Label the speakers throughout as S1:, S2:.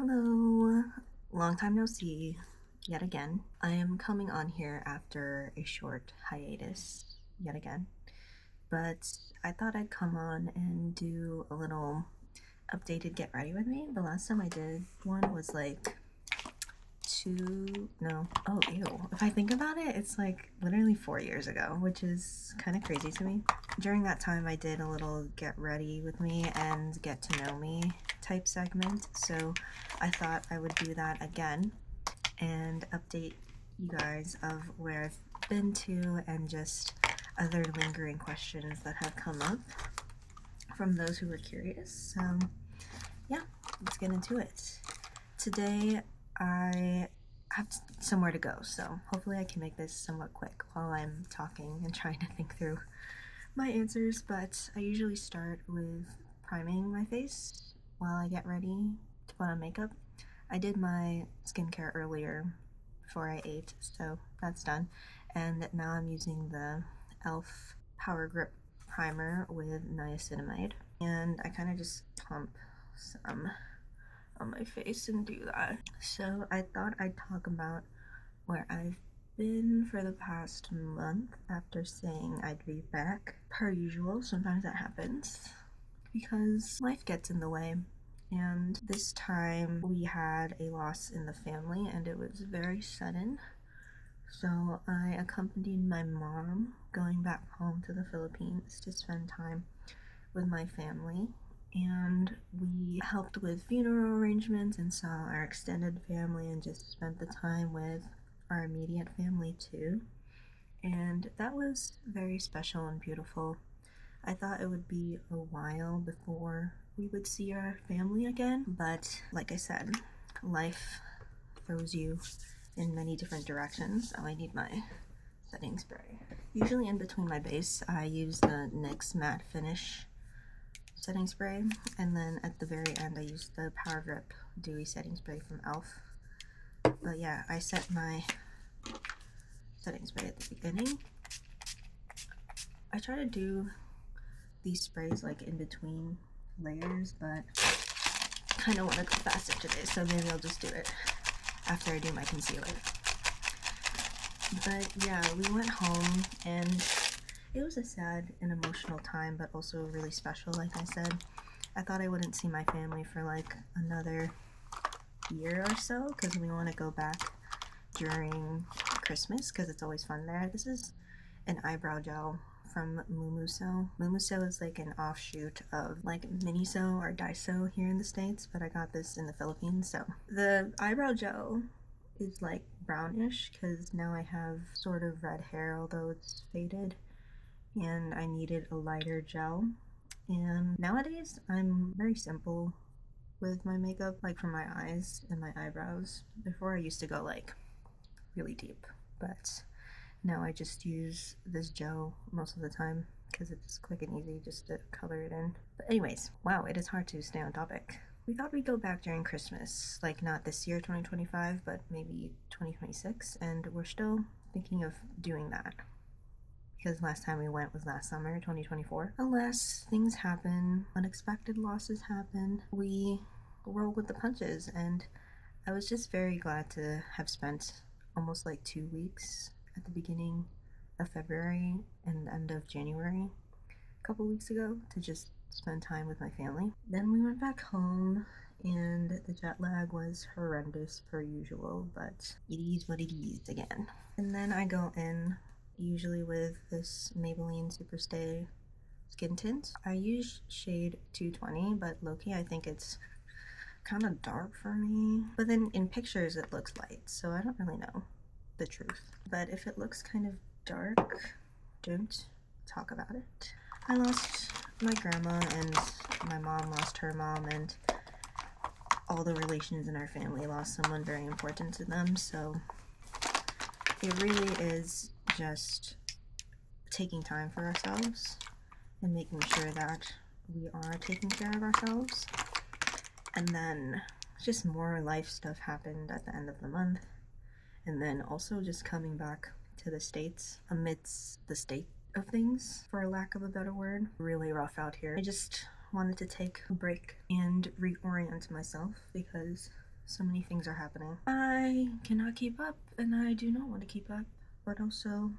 S1: Hello, long time no see yet again. I am coming on here after a short hiatus yet again, but I thought I'd come on and do a little updated get ready with me. The last time I did one was like if I think about it, it's like literally 4 years ago, which is kind of crazy to me. During that time, I did a little get ready with me and get to know me type segment, so I thought I would do that again and update you guys of where I've been to and just other lingering questions that have come up from those who were curious. So yeah, let's get into it. Today I have somewhere to go, so hopefully I can make this somewhat quick while I'm talking and trying to think through my answers, but I usually start with priming my face while I get ready to put on makeup. I did my skincare earlier before I ate, so that's done. And now I'm using the e.l.f. Power Grip Primer with niacinamide. And I kind of just pump some on my face and do that. So I thought I'd talk about where I've been for the past month after saying I'd be back. Per usual, sometimes that happens because life gets in the way. And this time we had a loss in the family and it was very sudden. So I accompanied my mom going back home to the Philippines to spend time with my family. And we helped with funeral arrangements and saw our extended family and just spent the time with our immediate family too. And that was very special and beautiful. I thought it would be a while before we would see our family again, but like I said, life throws you in many different directions. Oh, I need my setting spray. Usually in between my base, I use the NYX Matte Finish setting spray, and then at the very end I use the Power Grip Dewy Setting Spray from e.l.f. But yeah, I set my setting spray at the beginning. I try to do these sprays like in between layers, but I kind of want to go faster today, so maybe I'll just do it after I do my concealer. But yeah, we went home and it was a sad and emotional time, but also really special. Like I said, I thought I wouldn't see my family for like another year or so because we want to go back during Christmas because it's always fun there. This is an eyebrow gel from Mumuso. Mumuso is like an offshoot of like Miniso or Daiso here in the States, but I got this in the Philippines. So the eyebrow gel is like brownish because now I have sort of red hair, although it's faded, and I needed a lighter gel. And nowadays I'm very simple with my makeup, like for my eyes and my eyebrows. Before I used to go like really deep, but now I just use this gel most of the time because it's quick and easy just to color it in. But anyways, wow, it is hard to stay on topic. We thought we'd go back during Christmas, like not this year 2025, but maybe 2026, and we're still thinking of doing that because last time we went was last summer, 2024. Alas, things happen, unexpected losses happen. We roll with the punches, and I was just very glad to have spent almost like 2 weeks at the beginning of February and end of January a couple weeks ago to just spend time with my family. Then we went back home and the jet lag was horrendous per usual, but it is what it is again. And then I go in usually with this Maybelline Superstay skin tint. I use shade 220, but low-key I think it's kind of dark for me. But then in pictures it looks light, so I don't really know the truth. But if it looks kind of dark, don't talk about it. I lost my grandma and my mom lost her mom, and all the relations in our family lost someone very important to them, so it really is just taking time for ourselves and making sure that we are taking care of ourselves. And then just more life stuff happened at the end of the month, and then also just coming back to the States amidst the state of things, for lack of a better word. Really rough out here. I just wanted to take a break and reorient myself because So many things are happening. I cannot keep up, and I do not want to keep up, but also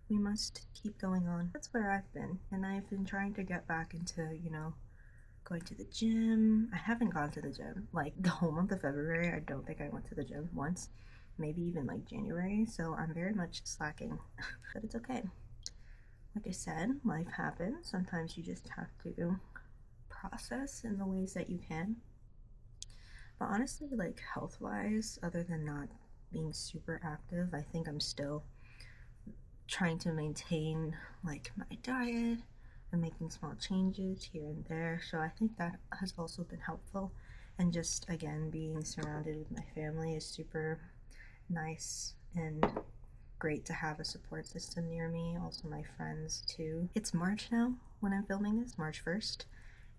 S1: we must keep going on. That's where I've been, and I've been trying to get back into, going to the gym. I haven't gone to the gym. Like, the whole month of February, I don't think I went to the gym once, maybe even like January, so I'm very much slacking, but it's okay. Like I said, life happens. Sometimes you just have to process in the ways that you can. But honestly, like health-wise, other than not being super active, I think I'm still trying to maintain like my diet and making small changes here and there. So I think that has also been helpful. And just again, being surrounded with my family is super nice and great to have a support system near me. Also, my friends too. It's March now when I'm filming this, March 1st,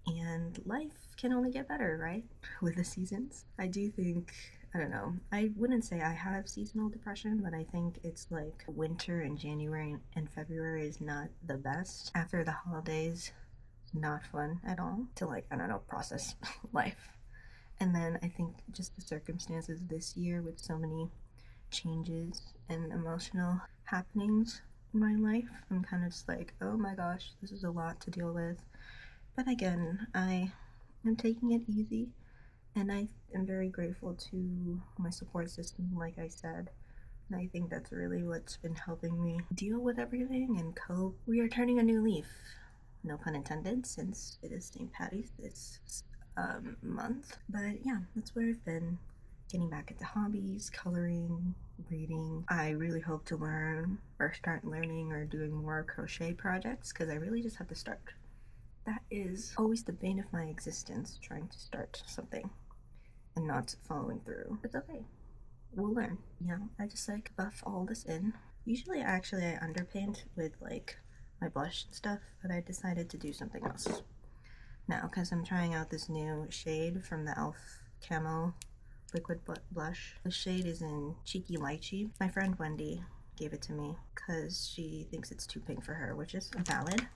S1: and life can only get better, right? With the seasons. I do think, I don't know, I wouldn't say I have seasonal depression, but I think it's like winter in January and February is not the best. After the holidays, not fun at all to, like, I don't know, process life. And then I think just the circumstances this year with so many changes and emotional happenings in my life, I'm kind of just like, oh my gosh, this is a lot to deal with. But again, I am taking it easy, and I am very grateful to my support system, like I said. And I think that's really what's been helping me deal with everything and cope. We are turning a new leaf, no pun intended, since it is St. Patty's this month. But yeah, that's where I've been. Getting back into hobbies, coloring, reading. I really hope to learn or start learning or doing more crochet projects because I really just have to start. That is always the bane of my existence, trying to start something and not following through. It's okay. We'll learn. I just like buff all this in. Usually I underpaint with like my blush and stuff, but I decided to do something else now because I'm trying out this new shade from the e.l.f. Camo liquid blush. The shade is in Cheeky Lychee. My friend Wendy gave it to me because she thinks it's too pink for her, which is valid.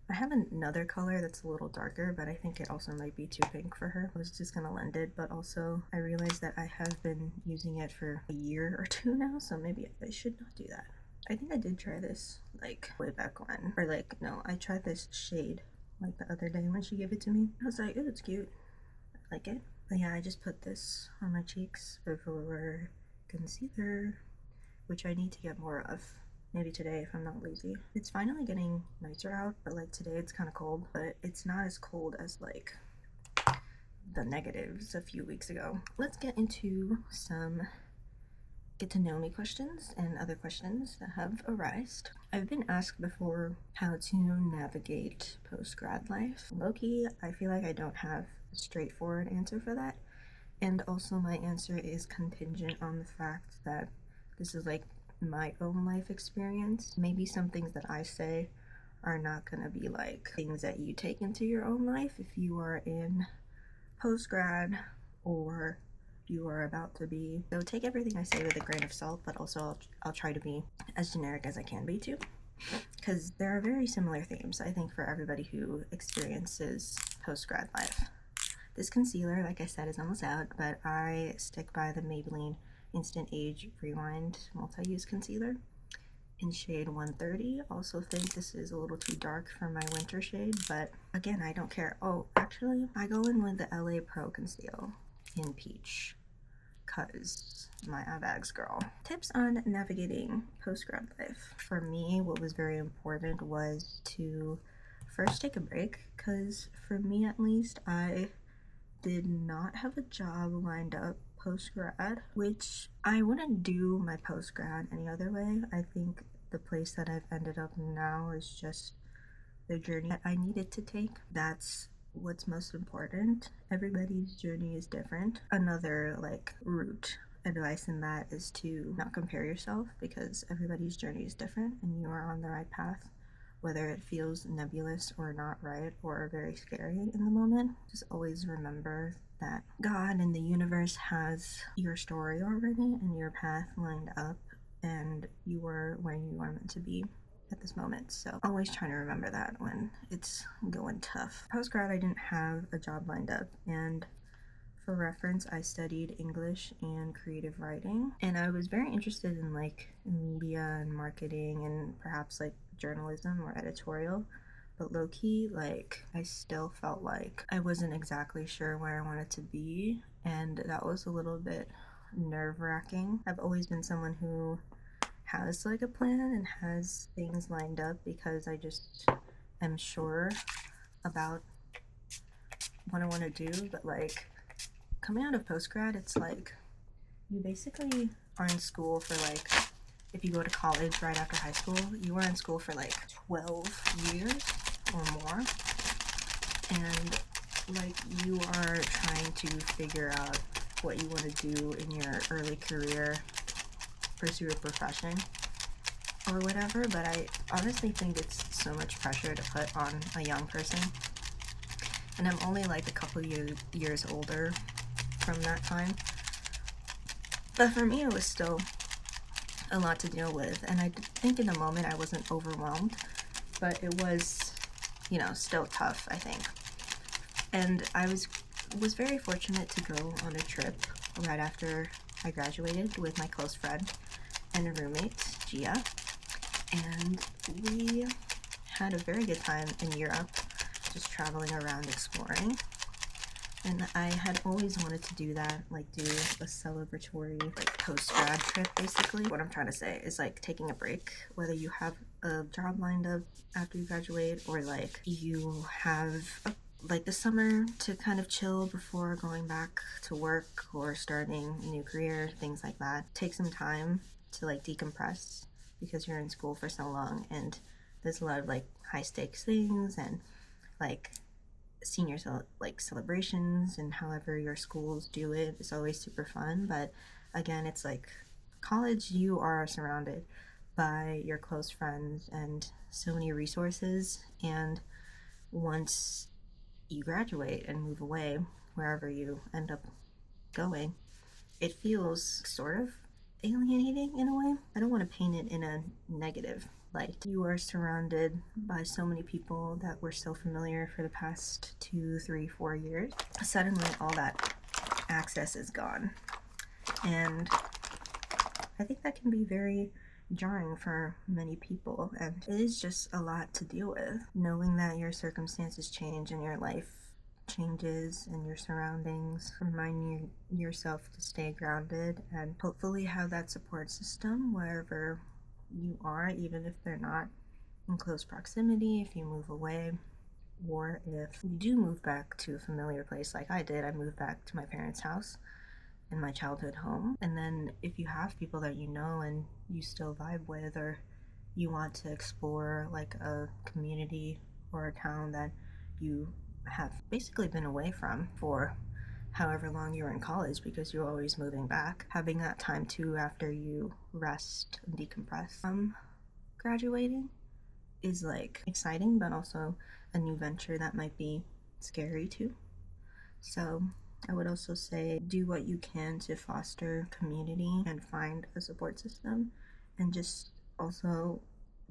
S1: I have another color that's a little darker, but I think it also might be too pink for her. I was just gonna lend it, but also I realized that I have been using it for a year or two now, so maybe I should not do that. I think I did try this like way back when, or like, no, I tried this shade like the other day when she gave it to me. I was like, oh, it's cute. I like it. But yeah, I just put this on my cheeks before concealer, which I need to get more of. Maybe today if I'm not lazy. It's finally getting nicer out, but like today it's kind of cold, but it's not as cold as like the negatives a few weeks ago. Let's get into some get to know me questions and other questions that have arisen. I've been asked before how to navigate post-grad life. Low-key, I feel like I don't have a straightforward answer for that. And also my answer is contingent on the fact that this is like my own life experience. Maybe some things that I say are not gonna be like things that you take into your own life if you are in post-grad or you are about to be. So take everything I say with a grain of salt, but also I'll try to be as generic as I can be too, because there are very similar themes I think for everybody who experiences post-grad life. This concealer, like I said, is almost out, but I stick by the Maybelline Instant Age Rewind Multi-Use Concealer in shade 130. Also think this is a little too dark for my winter shade, but again, I don't care. Oh, actually, I go in with the LA Pro Conceal in Peach, cause my bags girl. Tips on navigating post-grad life. For me, what was very important was to first take a break, cause for me at least, I did not have a job lined up post-grad, which I wouldn't do my post-grad any other way. I think the place that I've ended up now is just the journey that I needed to take. That's what's most important. Everybody's journey is different. Another like root advice in that is to not compare yourself, because everybody's journey is different and you are on the right path, whether it feels nebulous or not right or very scary in the moment. Just always remember that God and the universe has your story already and your path lined up, and you are where you are meant to be at this moment. So always trying to remember that when it's going tough. Post-grad, I didn't have a job lined up, and For reference, I studied English and creative writing, and I was very interested in like media and marketing and perhaps like journalism or editorial. But low-key, like, I still felt like I wasn't exactly sure where I wanted to be, and that was a little bit nerve-wracking. I've always been someone who has like a plan and has things lined up because I just am sure about what I want to do, but like coming out of post-grad, it's like you basically are in school for like, if you go to college right after high school, you are in school for like 12 years or more, and like you are trying to figure out what you want to do in your early career, pursue a profession or whatever. But I honestly think it's so much pressure to put on a young person, and I'm only like a couple years older from that time, but for me it was still a lot to deal with, and I think in the moment I wasn't overwhelmed, but it was, you know, still tough, I think. And I was very fortunate to go on a trip right after I graduated with my close friend and a roommate, Gia, and we had a very good time in Europe, just traveling around exploring. And I had always wanted to do that, like do a celebratory like post-grad trip basically. What I'm trying to say is like taking a break, whether you have a job lined up after you graduate or like you have like the summer to kind of chill before going back to work or starting a new career, things like that. Take some time to like decompress because you're in school for so long and there's a lot of like high stakes things and like senior like celebrations and however your schools do it is always super fun. But again, it's like college, you are surrounded by your close friends and so many resources, and once you graduate and move away wherever you end up going, it feels sort of alienating in a way. I don't want to paint it in a negative light. You are surrounded by so many people that were so familiar for the past 2, 3, 4 years. Suddenly all that access is gone, and I think that can be very jarring for many people, and it is just a lot to deal with, knowing that your circumstances change and your life changes and your surroundings. Reminding yourself to stay grounded and hopefully have that support system wherever you are, even if they're not in close proximity, if you move away, or if you do move back to a familiar place like I did. I moved back to my parents' house in my childhood home, and then if you have people that you know and you still vibe with, or you want to explore like a community or a town that you have basically been away from for however long you were in college because you're always moving back, having that time too after you rest and decompress from graduating is like exciting, but also a new venture that might be scary too. So I would also say do what you can to foster community and find a support system, and just also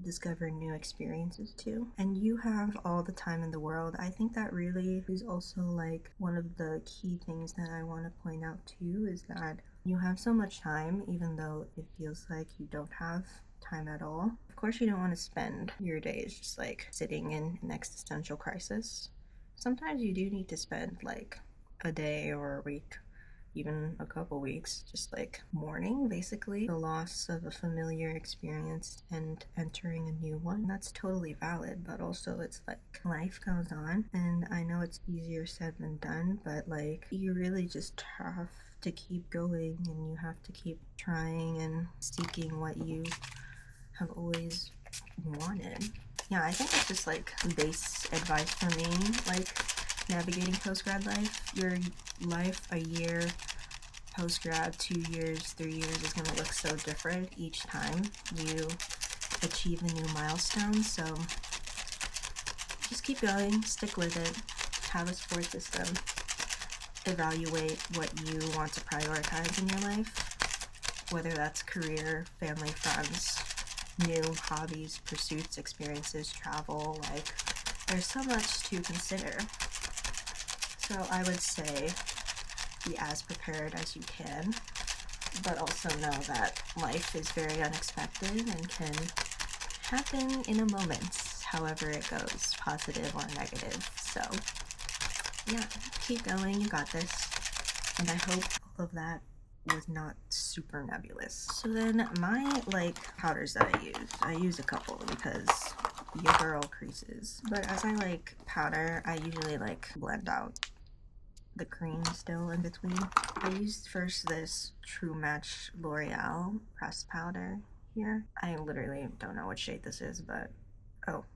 S1: discover new experiences too. And you have all the time in the world. I think that really is also like one of the key things that I want to point out too, is that you have so much time even though it feels like you don't have time at all. Of course you don't want to spend your days just like sitting in an existential crisis. Sometimes you do need to spend like a day or a week, even a couple weeks, just like mourning basically the loss of a familiar experience and entering a new one. That's totally valid, but also it's like life goes on, and I know it's easier said than done, but like you really just have to keep going and you have to keep trying and seeking what you have always wanted. Yeah, I think it's just like base advice for me, like navigating post-grad life. Your life a year post-grad, 2 years, 3 years is going to look so different each time you achieve a new milestone. So just keep going, stick with it, have a support system, evaluate what you want to prioritize in your life, whether that's career, family, friends, new hobbies, pursuits, experiences, travel. Like, there's so much to consider. So I would say be as prepared as you can, but also know that life is very unexpected and can happen in a moment, however it goes, positive or negative. So yeah, keep going, you got this. And I hope all of that was not super nebulous. So then my powders that I use a couple because your girl creases. But as I powder, I usually blend out the cream still in between. I used first this True Match L'Oreal pressed powder here. I literally don't know what shade this is, but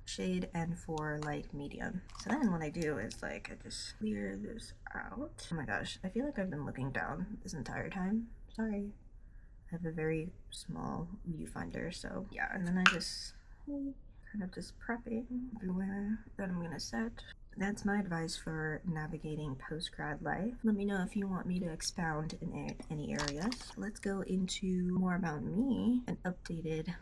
S1: shade N4 light medium. So then what I do is I just clear this out. Oh my gosh, I feel like I've been looking down this entire time. Sorry. I have a very small viewfinder, so yeah, and then I just kind of just prepping everywhere that I'm gonna set. That's my advice for navigating post-grad life. Let me know if you want me to expound in any areas. Let's go into more about me, an updated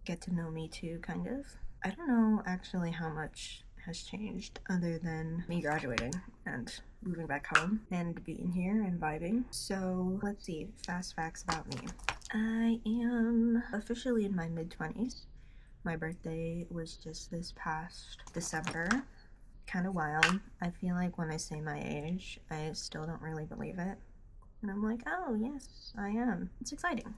S1: get to know me too, kind of. I don't know actually how much has changed other than me graduating and moving back home and being here and vibing. So let's see, fast facts about me. I am officially in my mid-20s. My birthday was just this past December. Kind of wild. I feel like when I say my age, I still don't really believe it. And I'm like, oh yes, I am. It's exciting.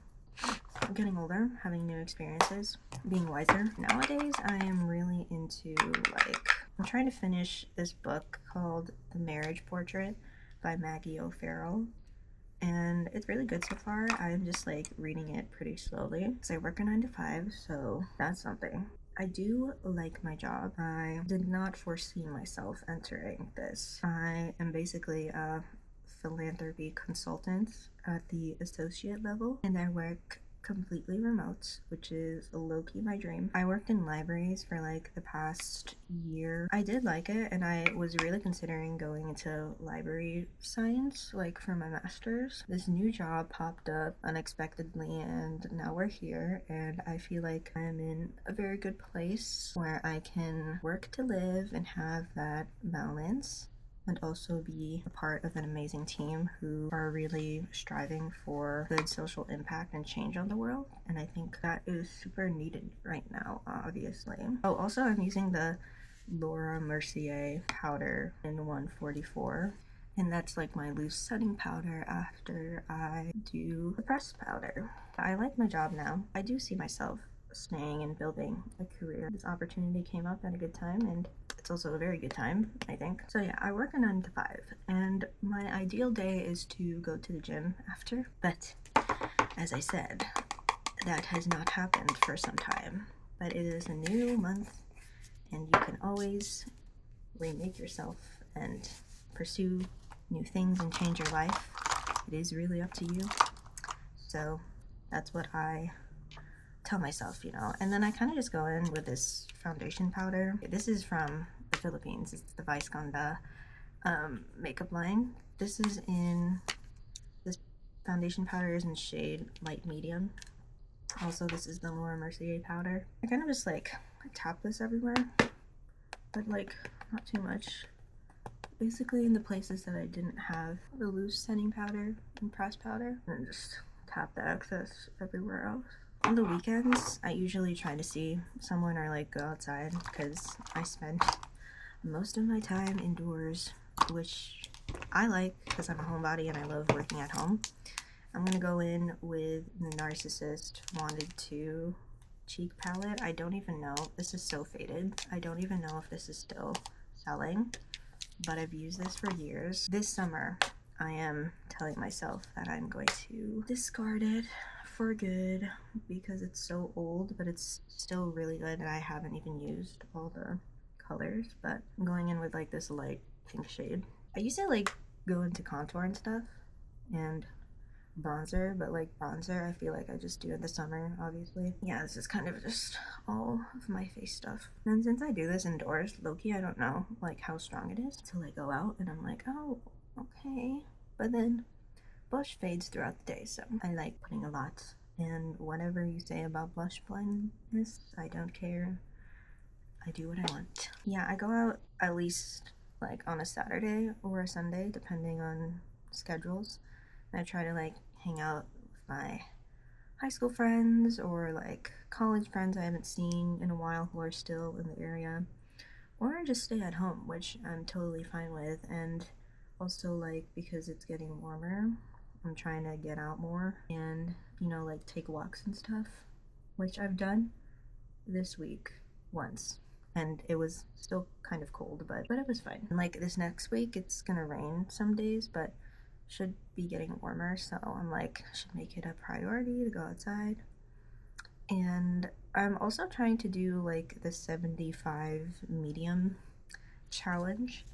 S1: I'm getting older, having new experiences, being wiser. Nowadays, I am really into I'm trying to finish this book called The Marriage Portrait by Maggie O'Farrell. And it's really good so far. I'm just reading it pretty slowly because I work a 9 to 5, so that's something. I do like my job. I did not foresee myself entering this. I am basically a philanthropy consultant at the associate level, and I work completely remote, which is low-key my dream. I worked in libraries for the past year. I did like it, and I was really considering going into library science for my master's. This new job popped up unexpectedly, and now we're here, and I feel like I'm in a very good place where I can work to live and have that balance, and also be a part of an amazing team who are really striving for good social impact and change on the world. And I think that is super needed right now, obviously. Oh, also I'm using the Laura Mercier powder in 144. And that's my loose setting powder after I do the pressed powder. I like my job now. I do see myself staying and building a career. This opportunity came up at a good time, and it's also a very good time, I think. So yeah, I work a 9 to 5, and my ideal day is to go to the gym after, but as I said, that has not happened for some time. But it is a new month, and you can always remake yourself and pursue new things and change your life. It is really up to you. So that's what I tell myself, and then I kind of just go in with this foundation powder. This is from the Philippines. It's the Vice Ganda makeup line. This foundation powder is in shade light medium. Also, this is the Laura Mercier powder. I kind of just tap this everywhere, but not too much. Basically in the places that I didn't have the loose setting powder and pressed powder, and just tap the excess everywhere else. On the weekends, I usually try to see someone or go outside because I spend most of my time indoors, which I like because I'm a homebody and I love working at home. I'm gonna go in with the Narcissist Wanted To cheek palette. I don't even know. This is so faded. I don't even know if this is still selling, but I've used this for years. This summer, I am telling myself that I'm going to discard it for good because it's so old, but it's still really good, and I haven't even used all the colors. But I'm going in with this light pink shade. I used to go into contour and stuff and bronzer, but bronzer I feel like I just do in the summer, obviously. Yeah, this is kind of just all of my face stuff. And since I do this indoors, low-key, I don't know how strong it is till I go out and I'm oh, okay. But then blush fades throughout the day, so I like putting a lot. And whatever you say about blush blindness, I don't care. I do what I want. Yeah, I go out at least on a Saturday or a Sunday, depending on schedules. And I try to like hang out with my high school friends or like college friends I haven't seen in a while who are still in the area, or just stay at home, which I'm totally fine with. And also, like, because it's getting warmer, I'm trying to get out more and, you know, like take walks and stuff, which I've done this week once. And it was still kind of cold, but it was fine. And like this next week, it's gonna rain some days, but should be getting warmer. So I'm like, I should make it a priority to go outside. And I'm also trying to do like the 75 medium challenge.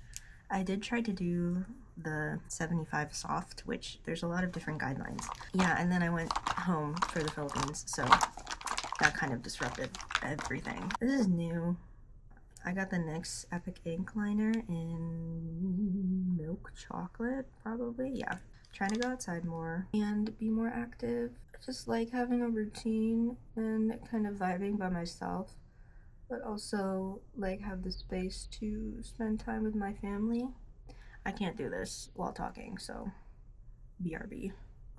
S1: I did try to do the 75 soft, which there's a lot of different guidelines. Yeah, and then I went home for the Philippines, so that kind of disrupted everything. This is new. I got the NYX Epic Ink Liner in milk chocolate, probably. Yeah. Trying to go outside more and be more active. Just like having a routine and kind of vibing by myself, but also like have the space to spend time with my family. I can't do this while talking, so BRB.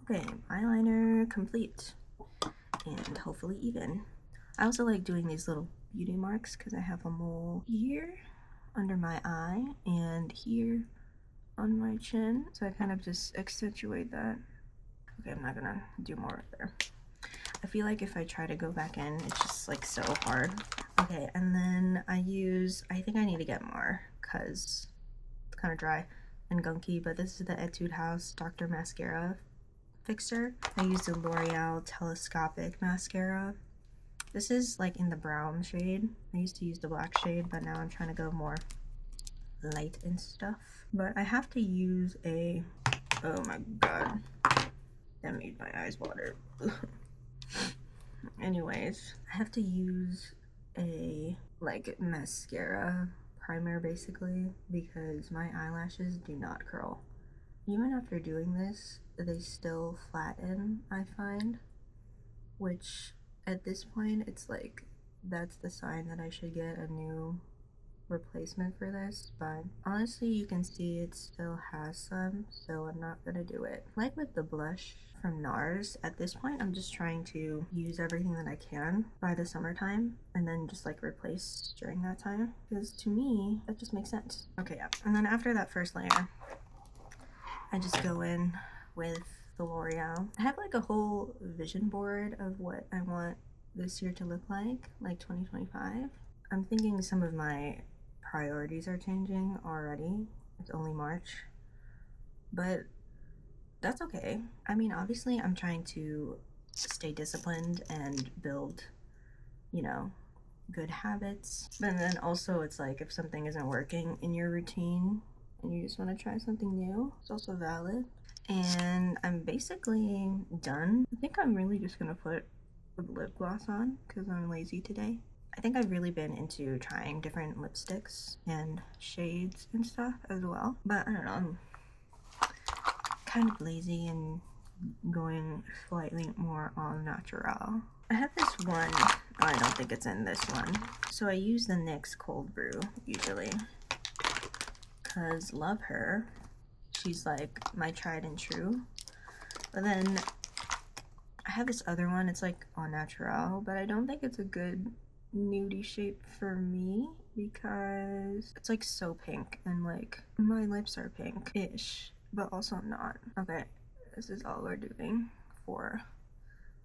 S1: Okay, eyeliner complete and hopefully even. I also like doing these little beauty marks because I have a mole here under my eye and here on my chin, so I kind of just accentuate that. Okay, I'm not gonna do more there. I feel like if I try to go back in, it's just like so hard. Okay, and then I think I need to get more because it's kind of dry and gunky, but this is the Etude House Dr. Mascara Fixer. I use the L'Oreal Telescopic Mascara. This is like in the brown shade. I used to use the black shade, but now I'm trying to go more light and stuff. But I have to use a, oh my god, that made my eyes water. Anyways, I have to use a like mascara primer basically because my eyelashes do not curl. Even after doing this, they still flatten, I find, which at this point it's like that's the sign that I should get a new replacement for this, but honestly you can see it still has some, so I'm not gonna do it. Like with the blush from NARS, at this point I'm just trying to use everything that I can by the summertime and then just like replace during that time, because to me that just makes sense. Okay, yeah, and then after that first layer I just go in with the L'Oreal. I have like a whole vision board of what I want this year to look like 2025. I'm thinking some of my priorities are changing already. It's only March, but that's okay. I mean, obviously I'm trying to stay disciplined and build, you know, good habits. But then also it's like if something isn't working in your routine and you just want to try something new, it's also valid. And I'm basically done. I think I'm really just gonna put lip gloss on because I'm lazy today. I think I've really been into trying different lipsticks and shades and stuff as well, but I don't know, I'm kind of lazy and going slightly more on natural. I have this one, oh, I don't think it's in this one. So I use the NYX Cold Brew usually because love her. She's like my tried and true. But then I have this other one, it's like au naturel, but I don't think it's a good nudie shape for me because it's like so pink and like my lips are pink-ish, but also not. Okay, this is all we're doing for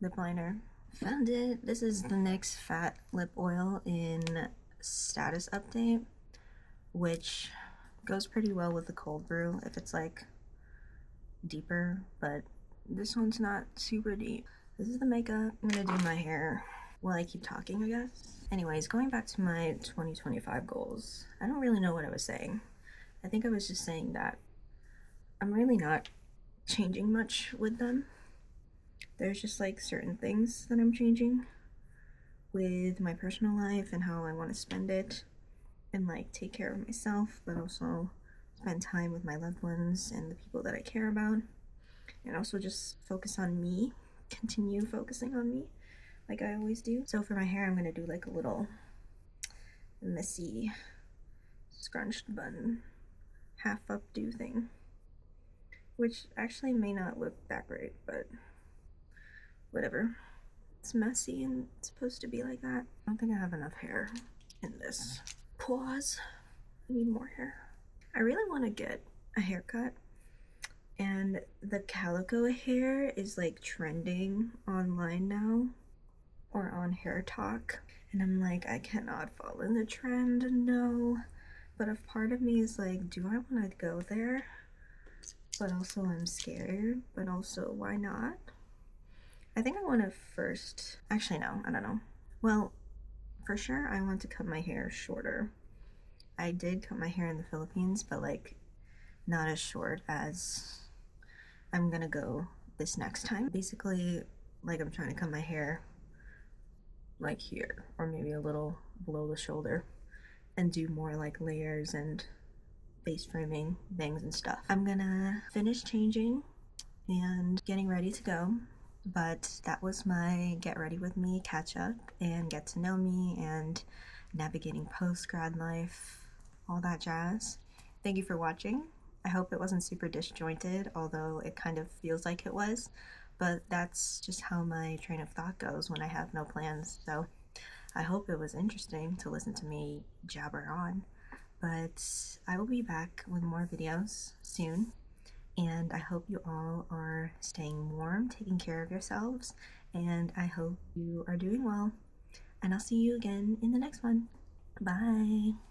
S1: lip liner. Found it. This is the NYX Fat Lip Oil in Status Update, which goes pretty well with the Cold Brew if it's like deeper, but this one's not super deep. This is the makeup. I'm gonna do my hair while I keep talking, I guess. Anyways, going back to my 2025 goals, I don't really know what I was saying. I think I was just saying that I'm really not changing much with them. There's just like certain things that I'm changing with my personal life and how I want to spend it and like take care of myself, but also spend time with my loved ones and the people that I care about, and also just focus on me, continue focusing on me like I always do. So for my hair, I'm gonna do like a little messy scrunched bun half updo thing, which actually may not look that great, but whatever. It's messy and it's supposed to be like that. I don't think I have enough hair in this. Pause. I need more hair. I really want to get a haircut, and the calico hair is like trending online now, or on Hair Talk, and I'm like, I cannot follow the trend, no. But a part of me is like, do I want to go there? But also I'm scared, but also why not? I think I want to first, actually no, I don't know. Well, for sure I want to cut my hair shorter. I did cut my hair in the Philippines, but like not as short as I'm gonna go this next time. Basically, like I'm trying to cut my hair like here, or maybe a little below the shoulder, and do more like layers and face framing bangs and stuff. I'm gonna finish changing and getting ready to go, but that was my get ready with me catch up and get to know me and navigating post-grad life, all that jazz. Thank you for watching. I hope it wasn't super disjointed, although it kind of feels like it was, but that's just how my train of thought goes when I have no plans. So I hope it was interesting to listen to me jabber on, but I will be back with more videos soon, and I hope you all are staying warm, taking care of yourselves, and I hope you are doing well, and I'll see you again in the next one. Bye!